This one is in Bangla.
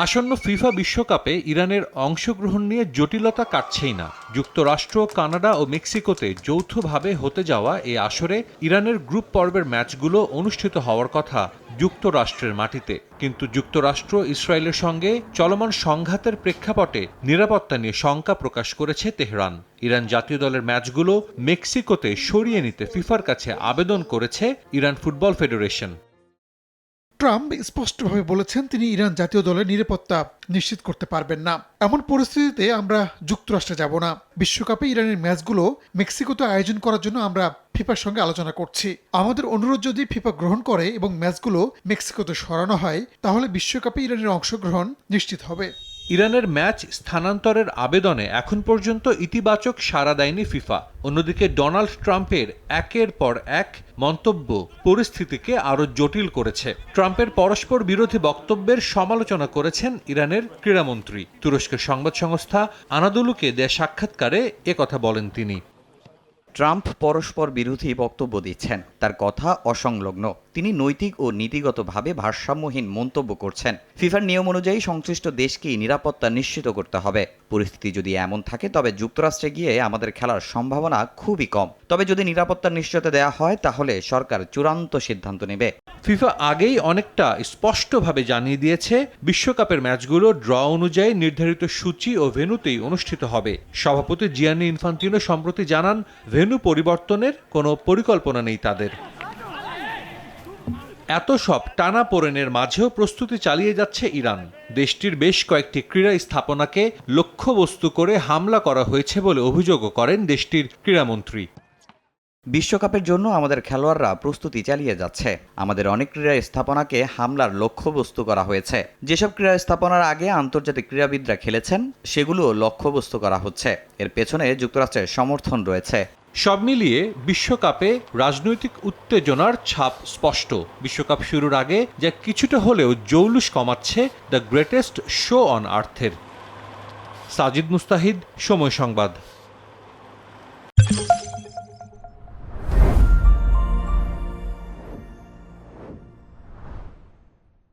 আসন্ন ফিফা বিশ্বকাপে ইরানের অংশগ্রহণ নিয়ে জটিলতা কাটছেই না। যুক্তরাষ্ট্র, কানাডা ও মেক্সিকোতে যৌথভাবে হতে যাওয়া এই আসরে ইরানের গ্রুপ পর্বের ম্যাচগুলো অনুষ্ঠিত হওয়ার কথা যুক্তরাষ্ট্রের মাটিতে। কিন্তু যুক্তরাষ্ট্র ইসরায়েলের সঙ্গে চলমান সংঘাতের প্রেক্ষাপটে নিরাপত্তা নিয়ে শঙ্কা প্রকাশ করেছে তেহরান। ইরান জাতীয় দলের ম্যাচগুলো মেক্সিকোতে সরিয়ে নিতে ফিফার কাছে আবেদন করেছে ইরান ফুটবল ফেডারেশন। ট্রাম্প স্পষ্টভাবে বলেছেন তিনি ইরান জাতীয় দলের নিরাপত্তা নিশ্চিত করতে পারবেন না। এমন পরিস্থিতিতে আমরা যুক্তরাষ্ট্রে যাব না। বিশ্বকাপে ইরানের ম্যাচগুলো মেক্সিকোতে আয়োজন করার জন্য আমরা ফিফার সঙ্গে আলোচনা করছি। আমাদের অনুরোধ যদি ফিফা গ্রহণ করে এবং ম্যাচগুলো মেক্সিকোতে সরানো হয়, তাহলে বিশ্বকাপে ইরানের অংশগ্রহণ নিশ্চিত হবে। ইরানের ম্যাচ স্থানান্তরের আবেদনে এখন পর্যন্ত ইতিবাচক সাড়া দেয়নি ফিফা। অন্যদিকে ডোনাল্ড ট্রাম্পের একের পর এক মন্তব্য পরিস্থিতিকে আরও জটিল করেছে। ট্রাম্পের পরস্পর বিরোধী বক্তব্যের সমালোচনা করেছেন ইরানের ক্রীড়ামন্ত্রী। তুরস্কের সংবাদ সংস্থা আনাদোলুকে দেয়া সাক্ষাৎকারে একথা বলেন তিনি। ট্রাম্প পরস্পর বিরোধী বক্তব্য দিচ্ছেন, তার কথা অসংলগ্ন। তিনি নৈতিক ও নীতিগতভাবে ভারসাম্যহীন মন্তব্য করছেন। ফিফার নিয়ম অনুযায়ী সংশ্লিষ্ট দেশকেই নিরাপত্তা নিশ্চিত করতে হবে। পরিস্থিতি যদি এমন থাকে তবে যুক্তরাষ্ট্রে গিয়ে আমাদের খেলার সম্ভাবনা খুবই কম। তবে যদি নিরাপত্তার নিশ্চয়তা দেওয়া হয় তাহলে সরকার চূড়ান্ত সিদ্ধান্ত নেবে। ফিফা আগেই অনেকটা স্পষ্টভাবে জানিয়ে দিয়েছে বিশ্বকাপের ম্যাচগুলো ড্র অনুযায়ী নির্ধারিত সূচি ও ভেন্যুতেই অনুষ্ঠিত হবে। সভাপতি জিয়ানি ইনফান্তিনো সম্প্রতি জানান ভেন্যু পরিবর্তনের কোনো পরিকল্পনা নেই তাদের। এত সব টানাপোড়েনের মাঝেও প্রস্তুতি চালিয়ে যাচ্ছে ইরান। দেশটির বেশ কয়েকটি ক্রীড়া স্থাপনাকে লক্ষ্যবস্তু করে হামলা করা হয়েছে বলে অভিযোগও করেন দেশটির ক্রীড়ামন্ত্রী। বিশ্বকাপের জন্য আমাদের খেলোয়াড়রা প্রস্তুতি চালিয়ে যাচ্ছে। আমাদের অনেক ক্রীড়া স্থাপনাকে হামলার লক্ষ্যবস্তু করা হয়েছে। যেসব ক্রীড়া স্থাপনার আগে আন্তর্জাতিক ক্রীড়াবিদরা খেলেছেন সেগুলোও লক্ষ্যবস্তু করা হচ্ছে। এর পেছনে যুক্তরাষ্ট্রের সমর্থন রয়েছে। সব মিলিয়ে বিশ্বকাপে রাজনৈতিক উত্তেজনার ছাপ স্পষ্ট। বিশ্বকাপ শুরুর আগে যা কিছুটা হলেও জৌলুস কমাচ্ছে দ্য গ্রেটেস্ট শো অন আর্থের। সাজিদ মুস্তাহিদ, সময় সংবাদ।